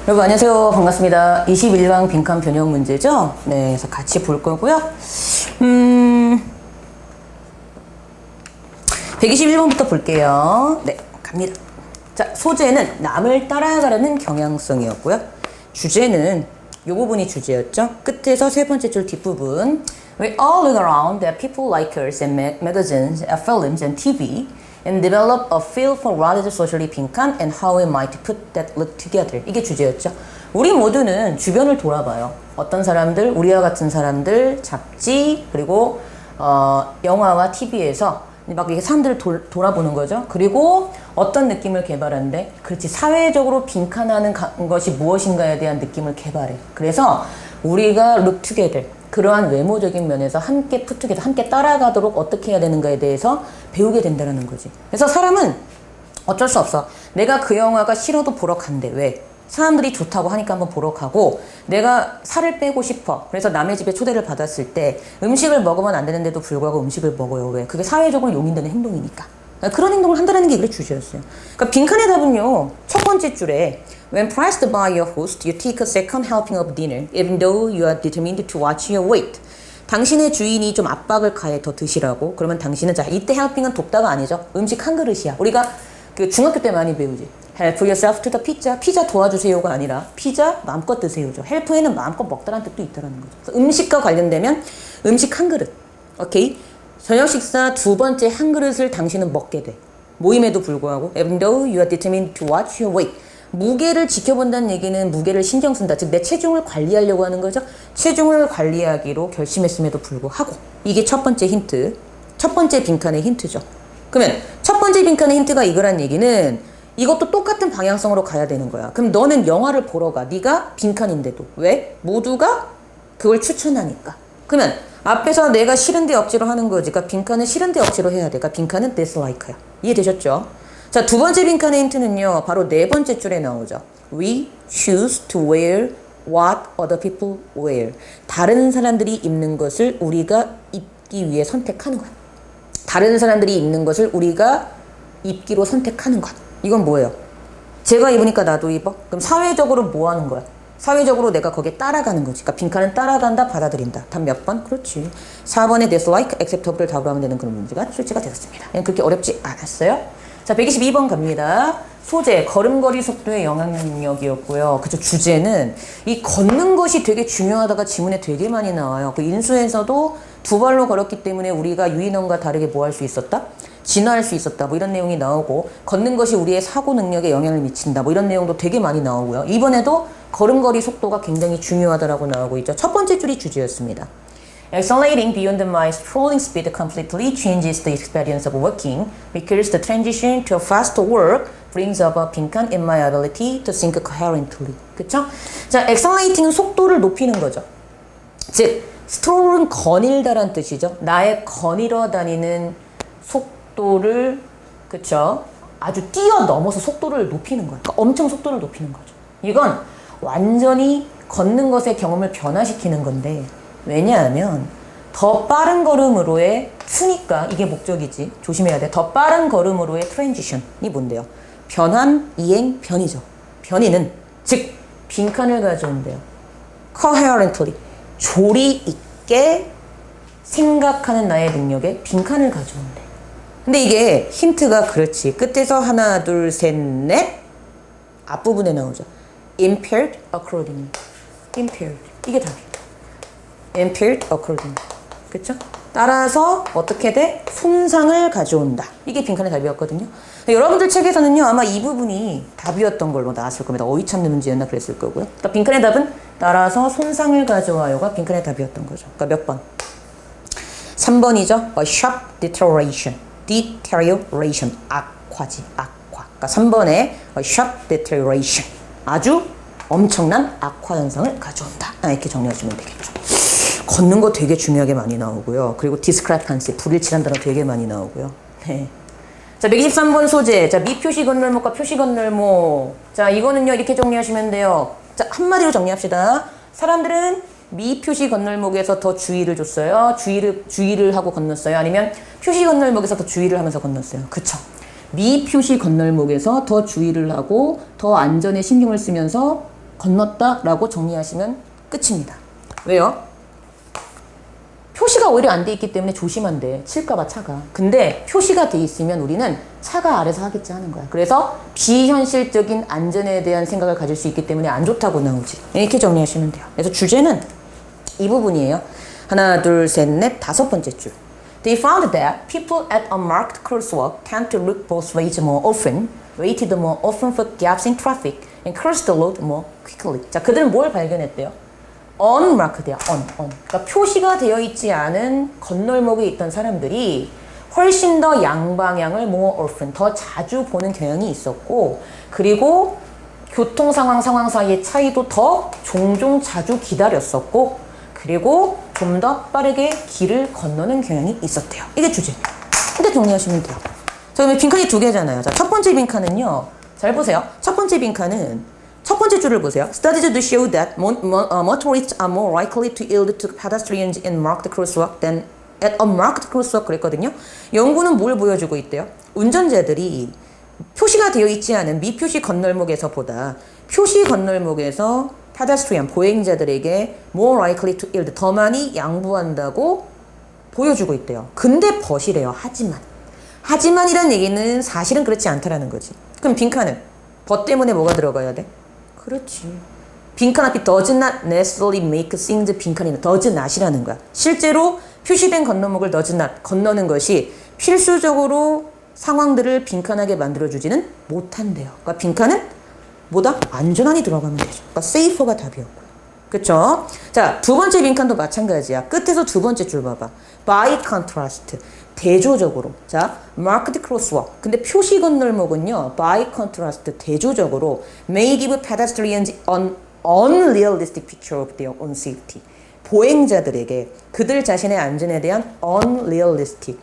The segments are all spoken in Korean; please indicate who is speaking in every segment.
Speaker 1: 여러분 안녕하세요. 반갑습니다. 21강 빈칸 변형 문제죠? 네, 그래서 같이 볼 거고요. 121번부터 볼게요. 네, 갑니다. 자, 소재는 남을 따라가려는 경향성이었고요. 주제는 이 부분이 주제였죠. 끝에서 세 번째 줄 뒷부분. We all look around at people like us and magazines, films and TV and develop a feel for what is socially 빈칸 and how we might put that look together. 이게 주제였죠. 우리 모두는 주변을 돌아봐요. 어떤 사람들, 우리와 같은 사람들, 잡지, 그리고 영화와 TV에서 막 이렇게 사람들을 돌아보는 거죠. 그리고 어떤 느낌을 개발하는데, 그렇지, 사회적으로 빈칸하는 것이 무엇인가에 대한 느낌을 개발해. 그래서 우리가 look together, 그러한 외모적인 면에서 함께 푸트게더, 함께 따라가도록 어떻게 해야 되는가에 대해서 배우게 된다는 거지. 그래서 사람은 어쩔 수 없어. 내가 그 영화가 싫어도 보러 간대. 왜? 사람들이 좋다고 하니까 한번 보러 가고, 내가 살을 빼고 싶어. 그래서 남의 집에 초대를 받았을 때 음식을 먹으면 안 되는데도 불구하고 음식을 먹어요. 왜? 그게 사회적으로 용인되는 행동이니까. 그러니까 그런 행동을 한다는 게 이게 주제였어요. 그러니까 빈칸의 답은요, 첫 번째 줄에 When pressed by your host, you take a second helping of dinner, even though you are determined to watch your weight. 당신의 주인이 좀 압박을 가해 더 드시라고. 그러면 당신은, 자, 이때 helping은 돕다가 아니죠. 음식 한 그릇이야. 우리가 그 중학교 때 많이 배우지. Help yourself to the pizza. 피자 도와주세요가 아니라 피자 마음껏 드세요죠. help에는 마음껏 먹다라는 뜻도 있다는 거죠. 그래서 음식과 관련되면 음식 한 그릇. 오케이? 저녁 식사 두 번째 한 그릇을 당신은 먹게 돼. 모임에도 불구하고 even though you are determined to watch your weight. 무게를 지켜본다는 얘기는 무게를 신경 쓴다. 즉 내 체중을 관리하려고 하는 거죠. 체중을 관리하기로 결심했음에도 불구하고. 이게 첫 번째 힌트. 첫 번째 빈칸의 힌트죠. 그러면 첫 번째 빈칸의 힌트가 이거란 얘기는 이것도 똑같은 방향성으로 가야 되는 거야. 그럼 너는 영화를 보러 가. 네가 빈칸인데도. 왜? 모두가 그걸 추천하니까. 그러면 앞에서 내가 싫은데 억지로 하는 거지. 그러니까 빈칸은 싫은데 억지로 해야 돼. 그러니까 빈칸은 dislike야. 이해되셨죠? 자, 두 번째 빈칸의 힌트는요, 바로 네 번째 줄에 나오죠. We choose to wear what other people wear. 다른 사람들이 입는 것을 우리가 입기 위해 선택하는 거야. 다른 사람들이 입는 것을 우리가 입기로 선택하는 것. 이건 뭐예요? 제가 입으니까 나도 입어? 그럼 사회적으로 뭐 하는 거야? 사회적으로 내가 거기에 따라가는 거지. 그러니까 빈칸은 따라간다, 받아들인다. 답 몇 번? 그렇지. 4번에 dislike, acceptable을 답으로 하면 되는 그런 문제가 출제가 되었습니다. 그렇게 어렵지 않았어요. 자, 122번 갑니다. 소재, 걸음걸이 속도의 영향력이었고요. 그쵸, 주제는 이 걷는 것이 되게 중요하다가 지문에 되게 많이 나와요. 그 인수에서도 두 발로 걸었기 때문에 우리가 유인원과 다르게 뭐 할 수 있었다? 진화할 수 있었다. 뭐 이런 내용이 나오고, 걷는 것이 우리의 사고 능력에 영향을 미친다. 뭐 이런 내용도 되게 많이 나오고요. 이번에도 걸음걸이 속도가 굉장히 중요하다라고 나오고 있죠. 첫 번째 줄이 주제였습니다. Accelerating beyond my strolling speed completely changes the experience of working because the transition to fast work brings about 빈칸 in my ability to think coherently. 그쵸? 자, accelerating은 속도를 높이는 거죠. 즉, strol은 거닐다란 뜻이죠. 나의 거닐어 다니는 속도를, 그쵸? 아주 뛰어넘어서 속도를 높이는 거예요. 그러니까 엄청 속도를 높이는 거죠. 이건 완전히 걷는 것의 경험을 변화시키는 건데, 왜냐하면 더 빠른 걸음으로의 투니까 이게 목적이지. 조심해야 돼. 더 빠른 걸음으로의 트랜지션이 뭔데요? 변환, 이행, 변이죠. 변이는 즉 빈칸을 가져온대요. coherently, 조리 있게 생각하는 나의 능력에 빈칸을 가져온대. 근데 이게 힌트가 그렇지. 끝에서 하나, 둘, 셋, 넷 앞부분에 나오죠. impaired accordingly. impaired. 이게 답이에요. impaired accordingly. 그쵸? 따라서 어떻게 돼? 손상을 가져온다. 이게 빈칸의 답이었거든요. 여러분들 책에서는요, 아마 이 부분이 답이었던 걸로 나왔을 겁니다. 어휘 찾는 문제였나 그랬을 거고요. 그러니까 빈칸의 답은 따라서 손상을 가져와요가 빈칸의 답이었던 거죠. 그러니까 몇 번? 3번이죠. A sharp deterioration. deterioration. 악화지, 악화. 그러니까 3번에 a sharp deterioration. 아주 엄청난 악화 현상을 가져온다. 이렇게 정리하시면 되겠죠. 걷는 거 되게 중요하게 많이 나오고요. 그리고 discrepancy, 불일치한 단어 되게 많이 나오고요. 네. 자, 123번 소재. 자, 미표시 건널목과 표시 건널목. 자, 이거는요, 이렇게 정리하시면 돼요. 자, 한마디로 정리합시다. 사람들은 미표시 건널목에서 더 주의를 줬어요. 주의를 하고 건넜어요. 아니면 표시 건널목에서 더 주의를 하면서 건넜어요. 그쵸? 미표시 건널목에서 더 주의를 하고 더 안전에 신경을 쓰면서 건넜다라고 정리하시면 끝입니다. 왜요? 표시가 오히려 안 돼 있기 때문에 조심한대. 칠까봐 차가. 근데 표시가 돼 있으면 우리는 차가 아래서 하겠지 하는 거야. 그래서 비현실적인 안전에 대한 생각을 가질 수 있기 때문에 안 좋다고 나오지. 이렇게 정리하시면 돼요. 그래서 주제는 이 부분이에요. 하나, 둘, 셋, 넷, 다섯 번째 줄. They found that people at a marked crosswalk tend to look both ways more often, waited more often for gaps in traffic, and crossed the road more quickly. 자, 그들은 뭘 발견했대요? unmarked야, 그러니까 표시가 되어 있지 않은 건널목에 있던 사람들이 훨씬 더 양방향을 more often, 더 자주 보는 경향이 있었고, 그리고 교통 상황 사이의 차이도 더 종종 자주 기다렸었고, 그리고 좀 더 빠르게 길을 건너는 경향이 있었대요. 이게 주제예요. 근데 정리하시면 돼요. 자, 그러면 빈칸이 두 개잖아요. 자, 첫 번째 빈칸은요. 잘 보세요. 첫 번째 빈칸은 첫 번째 줄을 보세요. Studies do show that motorists are more likely to yield to pedestrians in marked crosswalk than at a marked crosswalk 그랬거든요. 연구는 뭘 보여주고 있대요? 운전자들이 표시가 되어 있지 않은 미표시 건널목에서보다 표시 건널목에서 pedestrian, 보행자들에게 more likely to yield, 더 많이 양보한다고 보여주고 있대요. 근데 버시래요. 하지만이란 얘기는 사실은 그렇지 않다라는 거지. 그럼 빈칸은 but 때문에 뭐가 들어가야 돼? 그렇지. 빈칸 앞이 does not necessarily make things 빈칸이는 does not이라는 거야. 실제로 표시된 건너목을 does not 건너는 것이 필수적으로 상황들을 빈칸하게 만들어주지는 못한대요. 그러니까 빈칸은 뭐다? 안전한이 들어가면 되죠. 그러니까 safer가 답이었고요. 그쵸? 자, 두 번째 빈칸도 마찬가지야. 끝에서 두 번째 줄 봐봐. by contrast. 대조적으로. 자, marked crosswalk. 근데 표시 건널목은요, by contrast, 대조적으로 may give pedestrians an unrealistic picture of their own safety. 보행자들에게 그들 자신의 안전에 대한 unrealistic,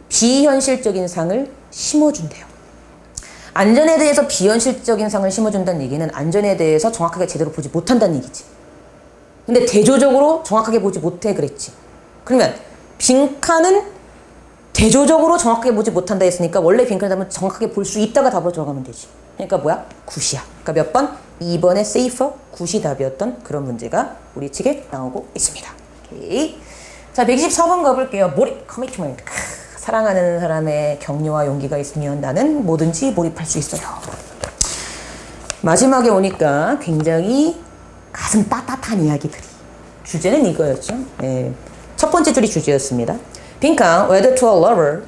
Speaker 1: 비현실적인 상을 심어준대요. 안전에 대해서 비현실적인 상을 심어준다는 얘기는 안전에 대해서 정확하게 제대로 보지 못한다는 얘기지. 근데 대조적으로 정확하게 보지 못해 그랬지. 그러면 빈칸은 대조적으로 정확하게 보지 못한다 했으니까 원래 빈칸이라면 정확하게 볼 수 있다가 답으로 들어가면 되지. 그러니까 뭐야? 굿이야. 그러니까 몇 번? 2번의 safer, 굿이 답이었던 그런 문제가 우리 책에 나오고 있습니다. 오케이. 자, 124번 가볼게요. 몰입, 커미트먼트. 사랑하는 사람의 격려와 용기가 있으면 나는 뭐든지 몰입할 수 있어요. 마지막에 오니까 굉장히 가슴 따뜻한 이야기들이. 주제는 이거였죠. 네. 첫 번째 줄이 주제였습니다. 빈칸, whether to a lover,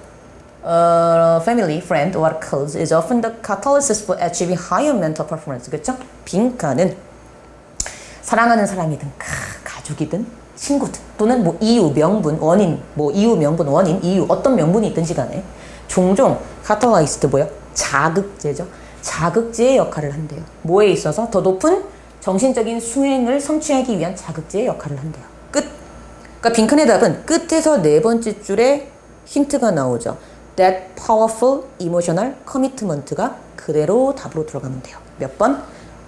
Speaker 1: family, friend, or cause is often the catalyst for achieving higher mental performance. 그렇죠? 빈칸은 사랑하는 사람이든 가족이든 친구든 또는 뭐 이유, 명분, 원인, 뭐 이유, 명분, 원인, 이유 어떤 명분이 있든지 간에 종종 카탈라이스트 뭐야? 자극제죠. 자극제의 역할을 한대요. 뭐에 있어서? 더 높은 정신적인 수행을 성취하기 위한 자극제의 역할을 한대요. 끝. 그러니까 빈칸의 답은 끝에서 네 번째 줄에 힌트가 나오죠. That powerful emotional commitment가 그대로 답으로 들어가면 돼요. 몇 번?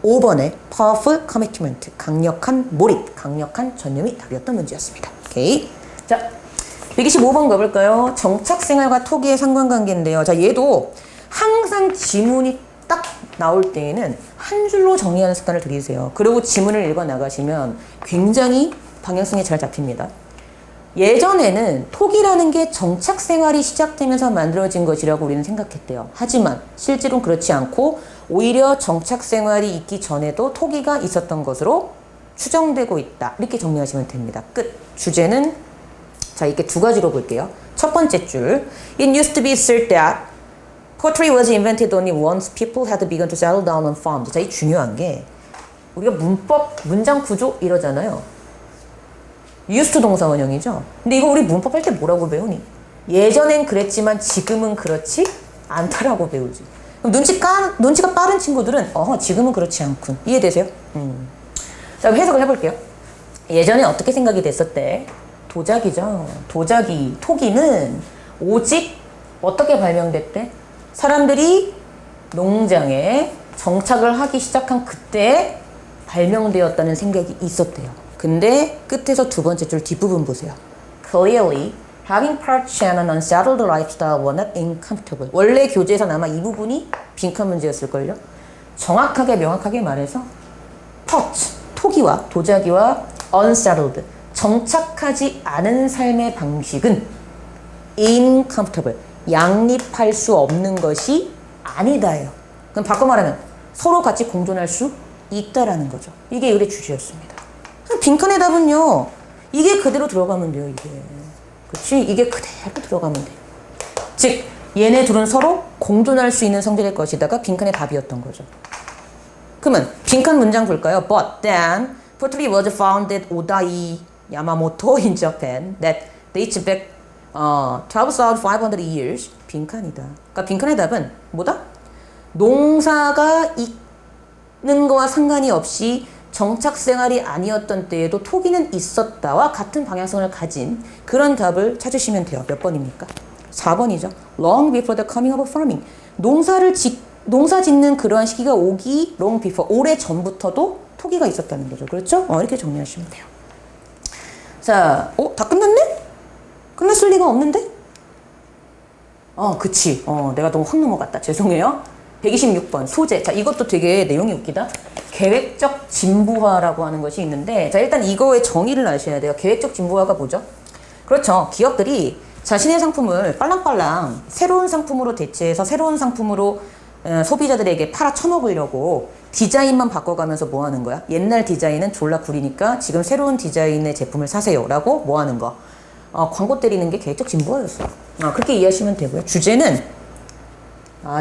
Speaker 1: 5번의 powerful commitment, 강력한 몰입, 강력한 전념이 답이었던 문제였습니다. 오케이. 자, 125번 가볼까요? 정착생활과 토기의 상관관계인데요. 자, 얘도 항상 지문이 딱 나올 때에는 한 줄로 정리하는 습관을 들이세요. 그리고 지문을 읽어 나가시면 굉장히 방향성이 잘 잡힙니다. 예전에는 토기라는 게 정착생활이 시작되면서 만들어진 것이라고 우리는 생각했대요. 하지만 실제로는 그렇지 않고 오히려 정착생활이 있기 전에도 토기가 있었던 것으로 추정되고 있다. 이렇게 정리하시면 됩니다. 끝. 주제는 자, 이렇게 두 가지로 볼게요. 첫 번째 줄. It used to be said that pottery was invented only once people had begun to settle down on farms. 자, 이 중요한 게 우리가 문법, 문장 구조 이러잖아요. used to 동사 원형이죠. 근데 이거 우리 문법 할 때 뭐라고 배우니? 예전엔 그랬지만 지금은 그렇지 않다라고 배우지. 그럼 눈치가 빠른 친구들은 지금은 그렇지 않군. 이해되세요? 자, 해석을 해볼게요. 예전에 어떻게 생각이 됐었대? 도자기죠. 도자기, 토기는 오직 어떻게 발명됐대? 사람들이 농장에 정착을 하기 시작한 그때 발명되었다는 생각이 있었대요. 근데 끝에서 두 번째 줄 뒷부분 보세요. Clearly, having perched on an unsettled lifestyle was not incomfortable. 원래 교재에서는 아마 이 부분이 빈칸 문제였을걸요. 정확하게 명확하게 말해서 touch, 토기와 도자기와 unsettled, 정착하지 않은 삶의 방식은 incomfortable, 양립할 수 없는 것이 아니다예요. 그럼 바꿔 말하면 서로 같이 공존할 수 있다라는 거죠. 이게 의뢰 주제였습니다. 빈칸의 답은요. 이게 그대로 들어가면 돼요. 이게. 그렇지? 이게 그대로 들어가면 돼. 즉 얘네 둘은 서로 공존할 수 있는 성질일 것이다가 빈칸의 답이었던 거죠. 그러면 빈칸 문장 볼까요? But then pottery was founded Odai Yamamoto in Japan that dates back 12,500 years. 빈칸이다. 그러니까 빈칸의 답은 뭐다? 농사가 있는 거와 상관이 없이 정착 생활이 아니었던 때에도 토기는 있었다와 같은 방향성을 가진 그런 답을 찾으시면 돼요. 몇 번입니까? 4번이죠. Long before the coming of farming. 농사 짓는 그러한 시기가 오기 long before, 오래 전부터도 토기가 있었다는 거죠. 그렇죠? 이렇게 정리하시면 돼요. 자, 다 끝났네? 끝났을 리가 없는데? 그치. 내가 너무 확 넘어갔다. 죄송해요. 126번 소재. 자, 이것도 되게 내용이 웃기다. 계획적 진부화라고 하는 것이 있는데, 자, 일단 이거의 정의를 아셔야 돼요. 계획적 진부화가 뭐죠? 그렇죠. 기업들이 자신의 상품을 빨랑빨랑 새로운 상품으로 대체해서 새로운 상품으로 소비자들에게 팔아 처먹으려고 디자인만 바꿔가면서 뭐 하는 거야? 옛날 디자인은 졸라 구리니까 지금 새로운 디자인의 제품을 사세요. 라고 뭐 하는 거? 광고 때리는 게 계획적 진부화였어. 그렇게 이해하시면 되고요. 주제는,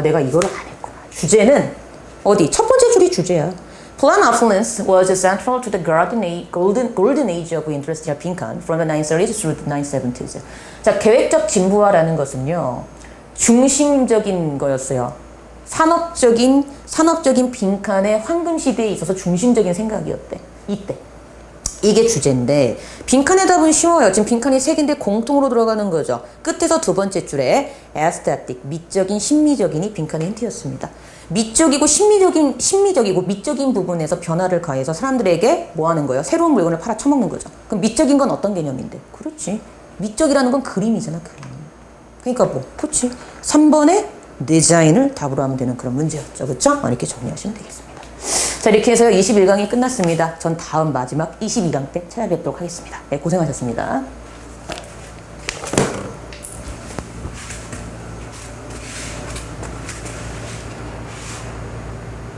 Speaker 1: 내가 이거를 안 했구나. 주제는, 어디? 첫 번째 줄이 주제야. Plan affluence was central to the golden age of industrial 빈칸 from the 930s through the 970s. 자, 계획적 진부화라는 것은요, 중심적인 거였어요. 산업적인 빈칸의 황금 시대에 있어서 중심적인 생각이었대. 이때. 이게 주제인데 빈칸의 답은 쉬워요. 지금 빈칸이 3개인데 공통으로 들어가는 거죠. 끝에서 두 번째 줄에 aesthetic, 미적인, 심미적인이 빈칸의 힌트였습니다. 미적이고 심미적이고 미적인 부분에서 변화를 가해서 사람들에게 뭐 하는 거예요? 새로운 물건을 팔아 처먹는 거죠. 그럼 미적인 건 어떤 개념인데? 그렇지. 미적이라는 건 그림이잖아, 그림. 그러니까 뭐, 그렇지. 3번에 디자인을 답으로 하면 되는 그런 문제였죠. 그렇죠? 이렇게 정리하시면 되겠습니다. 자, 이렇게 해서 21강이 끝났습니다. 전 다음 마지막 22강 때 찾아뵙도록 하겠습니다. 네, 고생하셨습니다.